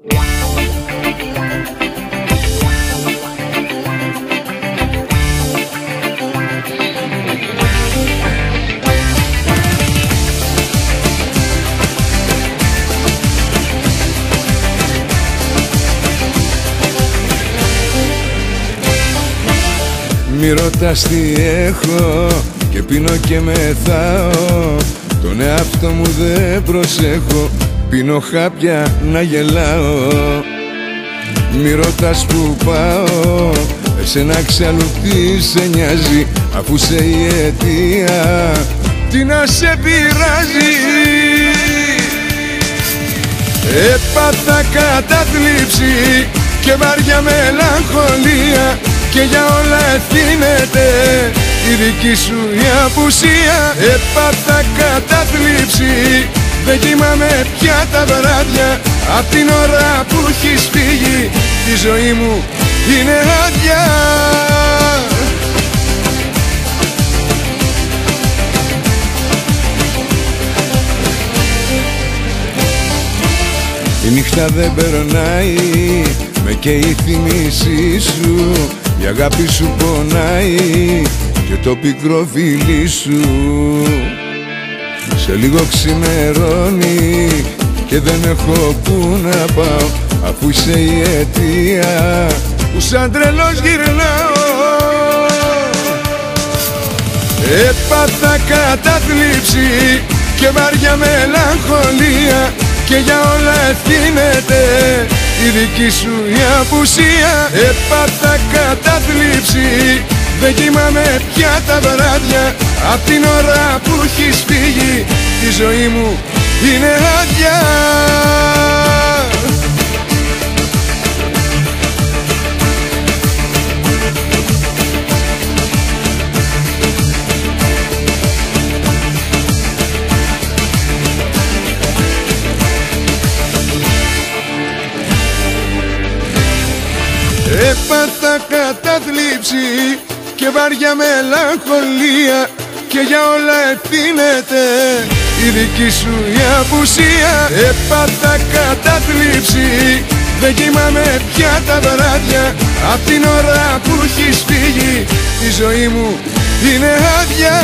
Μη ρωτάς τι έχω και πίνω και μεθάω. Τον εαυτό μου δεν προσέχω, πίνω χάπια να γελάω. Μη ρωτάς που πάω, εσένα ξαλού τι σε νοιάζει, αφού σε η αιτία τι να σε πειράζει. Έπαθα κατάθλιψη και βαριά μελαγχολία και για όλα ευθύνεται η δική σου η απουσία. Έπαθα κατάθλιψη, δεν κοιμάμαι πια τα βράδια. Απ' την ώρα που έχεις φύγει η ζωή μου είναι άδεια. Η νύχτα δεν περνάει, με καίει η θύμησή σου. Η αγάπη σου πονάει και το πικρό φιλί σου. Σε λίγο ξημερώνει και δεν έχω που να πάω, αφού είσαι η αιτία που σαν τρελός γυρνάω. Έπαθα κατάθλιψη και βαριά μελαγχολία και για όλα ευθύνεται η δική σου η απουσία. Έπαθα κατάθλιψη, δεν κοιμάμαι πια τα βράδια. Απ' την ώρα που έχεις φύγει η ζωή μου είναι άδεια. Έπαθα κατάθλιψη και βαριά μελαγχολία και για όλα ευθύνεται η δική σου η απουσία. Έπαθα κατάθλιψη, δεν κοιμάμαι πια τα βράδια. Απ' την ώρα που έχεις φύγει η ζωή μου είναι άδεια.